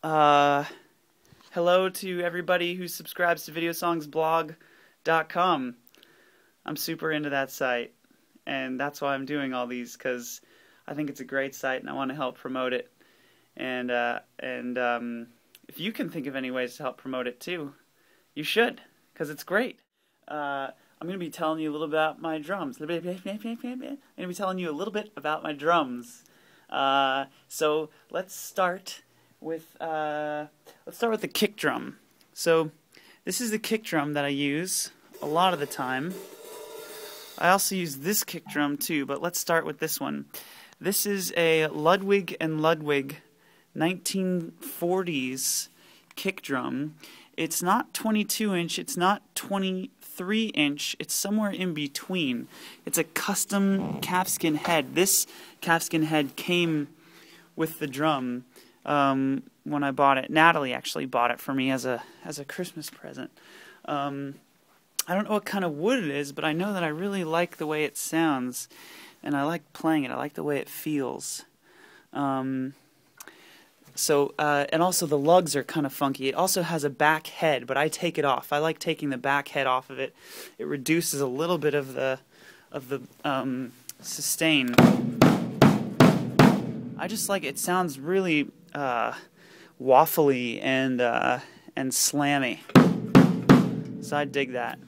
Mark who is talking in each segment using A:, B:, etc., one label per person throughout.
A: Uh, Hello to everybody who subscribes to videosongsblog.com. I'm super into that site, and that's why I'm doing all these, because I think it's a great site and I want to help promote it. And if you can think of any ways to help promote it too, you should, because it's great. I'm going to be telling you a little about my drums. I'm going to be telling you a little bit about my drums. So let's start with the kick drum. So this is the kick drum that I use a lot of the time. I also use this kick drum too, but let's start with this one. This is a Ludwig and Ludwig 1940s kick drum. It's not 22-inch, it's not 23-inch, it's somewhere in between. It's a custom calfskin head. This calfskin head came with the drum when I bought it. Natalie actually bought it for me as a Christmas present. I don't know what kind of wood it is, but I know that I really like the way it sounds, and I like playing it. I like the way it feels. And also the lugs are kind of funky. It also has a back head, but I take it off. I like taking the back head off of it. It reduces a little bit of the sustain. I just like it. Sounds really waffly and slammy. So I dig that.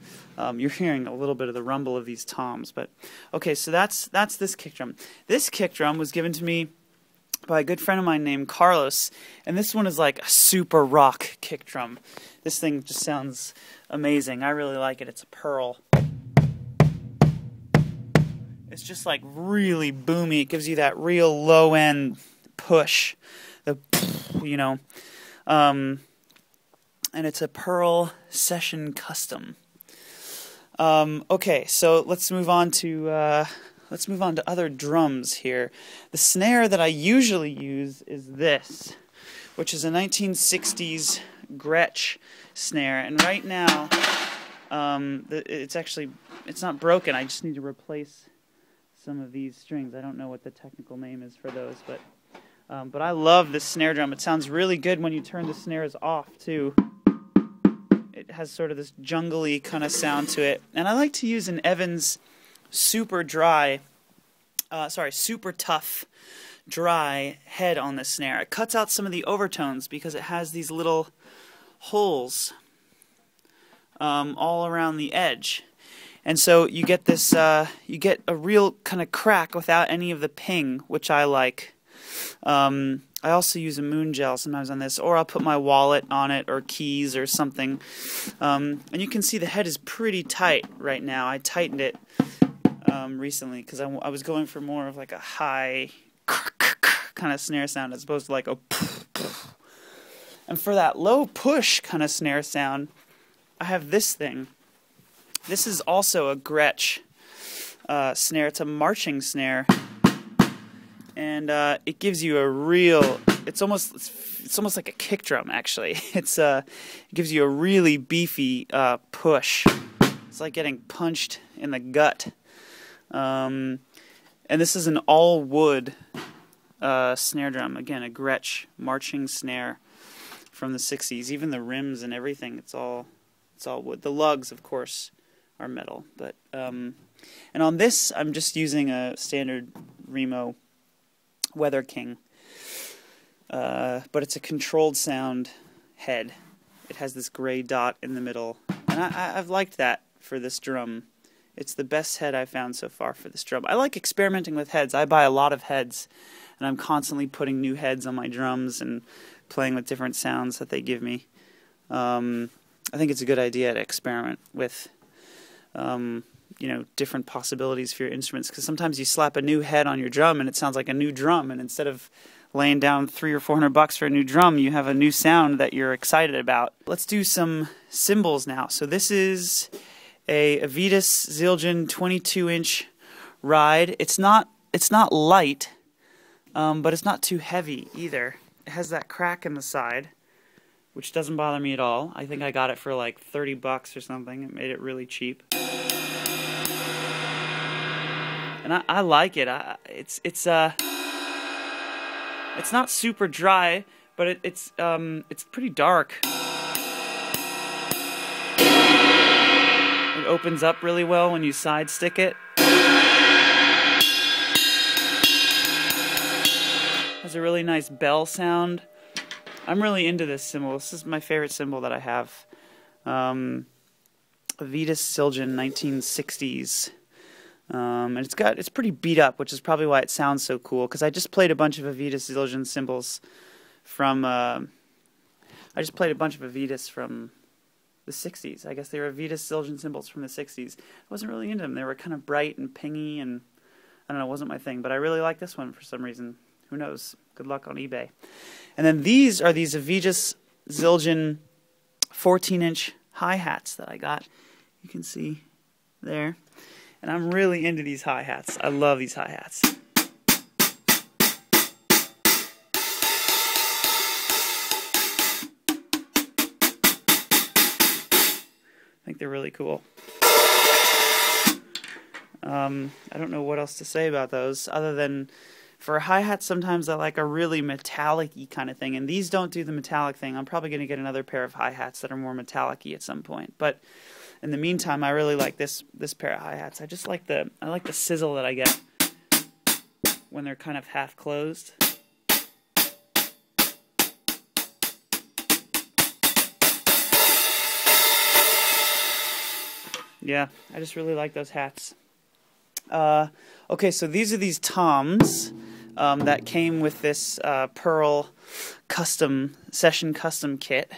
A: You're hearing a little bit of the rumble of these toms, but okay. So that's this kick drum. This kick drum was given to me by a good friend of mine named Carlos, and this one is like a super rock kick drum. This thing just sounds amazing. I really like it. It's a pearl. It's just like really boomy. It gives you that real low end push, and it's a Pearl Session Custom. Okay, so let's move on to other drums here. The snare that I usually use is this, which is a 1960s Gretsch snare, and right now it's not broken. I just need to replace some of these strings. I don't know what the technical name is for those, but I love this snare drum. It sounds really good when you turn the snares off too. It has sort of this jungly kind of sound to it, and I like to use an Evans super tough dry head on this snare. It cuts out some of the overtones because it has these little holes all around the edge. And so you get this, you get a real kind of crack without any of the ping, which I like. I also use a moon gel sometimes on this, or I'll put my wallet on it, or keys, or something. And you can see the head is pretty tight right now. I tightened it recently because I was going for more of like a high kind of snare sound as opposed to like a. And for that low push kind of snare sound, I have this thing. This is also a Gretsch snare. It's a marching snare, and it gives you a real. It's almost like a kick drum actually. It gives you a really beefy push. It's like getting punched in the gut. And this is an all wood snare drum. Again, a Gretsch marching snare from the 60s. Even the rims and everything, it's all wood. The lugs, of course, are metal, but and on this I'm just using a standard Remo Weather King, but it's a controlled sound head. It has this gray dot in the middle, and I've liked that for this drum. It's the best head I've found so far for this drum. I like experimenting with heads. I buy a lot of heads, and I'm constantly putting new heads on my drums and playing with different sounds that they give me. I think it's a good idea to experiment with different possibilities for your instruments, because sometimes you slap a new head on your drum and it sounds like a new drum, and instead of laying down $300 or $400 for a new drum, you have a new sound that you're excited about. Let's do some cymbals now. So this is a Avitas Zildjian 22-inch ride. It's not light, but it's not too heavy either. It has that crack in the side, which doesn't bother me at all. I think I got it for like $30 or something. It made it really cheap. And I like it. It's not super dry, but it's pretty dark. It opens up really well when you side stick it. Has a really nice bell sound. I'm really into this cymbal. This is my favorite cymbal that I have. A Vitis Siljan 1960s. And it's pretty beat up, which is probably why it sounds so cool, because I just played a bunch of Vitis Siljan cymbals from the 60s. I guess they were Vitis Siljan cymbals from the 60s. I wasn't really into them. They were kind of bright and pingy, and I don't know, it wasn't my thing, but I really like this one for some reason. Who knows? Good luck on eBay. And then these are these Vitis Siljan 14-inch hi-hats that I got. You can see there. And I'm really into these hi-hats. I love these hi-hats. I think they're really cool. I don't know what else to say about those, other than for a hi-hat sometimes I like a really metallic-y kind of thing, and these don't do the metallic thing. I'm probably going to get another pair of hi-hats that are more metallic-y at some point, but in the meantime I really like this pair of hi-hats. I just like the sizzle that I get when they're kind of half closed. Yeah, I just really like those hats. Okay, so these are these toms that came with this Pearl session custom kit,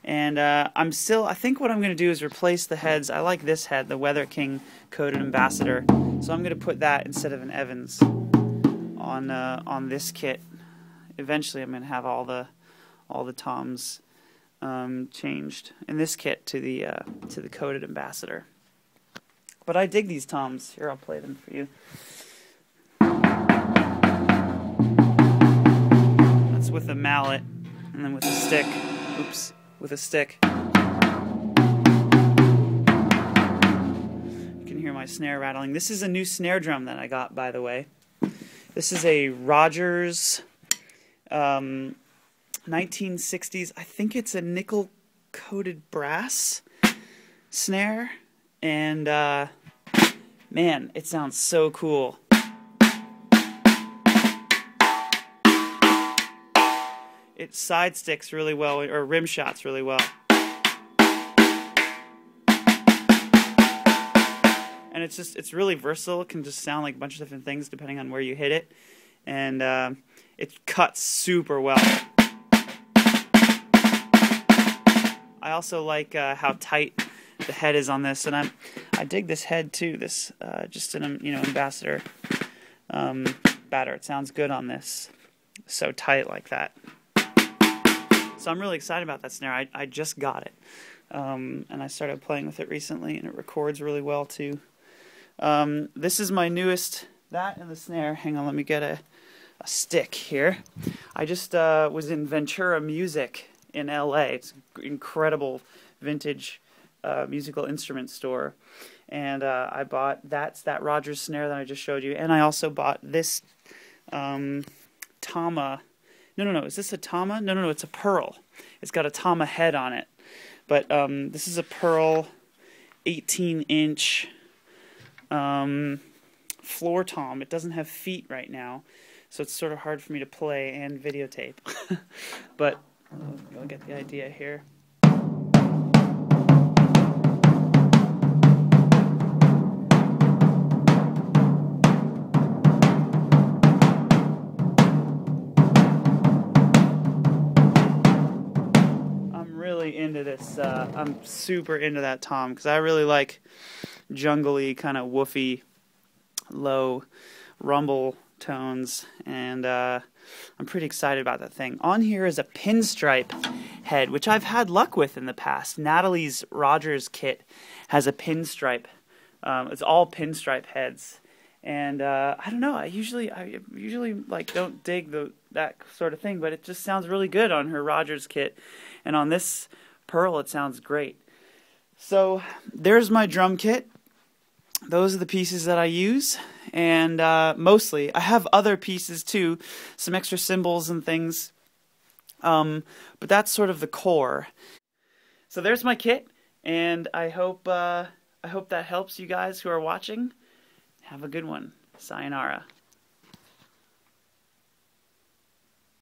A: and I think what I'm going to do is replace the heads. I like this head, the Weather King Coated Ambassador, so I'm going to put that instead of an Evans on this kit. Eventually, I'm going to have all the toms changed in this kit to the Coated Ambassador. But I dig these toms. Here, I'll play them for you. That's with a mallet, and then with a stick. Oops, with a stick. You can hear my snare rattling. This is a new snare drum that I got, by the way. This is a Rogers 1960s. I think it's a nickel-coated brass snare. And, man, it sounds so cool. It side sticks really well, or rim shots really well. And it's really versatile. It can just sound like a bunch of different things depending on where you hit it. And it cuts super well. I also like how tight the head is on this, and I dig this head too. This just an Ambassador batter. It sounds good on this, so tight like that. So I'm really excited about that snare. I just got it, and I started playing with it recently, and it records really well too. This is my newest. That and the snare. Hang on, let me get a stick here. I just was in Ventura Music in LA. It's an incredible vintage musical instrument store, and I bought that Rogers snare that I just showed you, and I also bought this Tama. No, is this a Tama? No, it's a Pearl. It's got a Tama head on it, but this is a Pearl 18-inch floor tom. It doesn't have feet right now, so it's sort of hard for me to play and videotape, but you'll get the idea here. Into this, I'm super into that tom because I really like jungly, kind of woofy, low rumble tones, and I'm pretty excited about that thing. On here is a pinstripe head, which I've had luck with in the past. Natalie's Rogers kit has a pinstripe. It's all pinstripe heads, and I don't know. I usually like don't dig that sort of thing, but it just sounds really good on her Rogers kit, and on this Pearl it sounds great. So there's my drum kit. Those are the pieces that I use, and mostly I have other pieces too, some extra cymbals and things But that's sort of the core. So there's my kit, and I hope that helps you guys who are watching. Have a good one. Sayonara.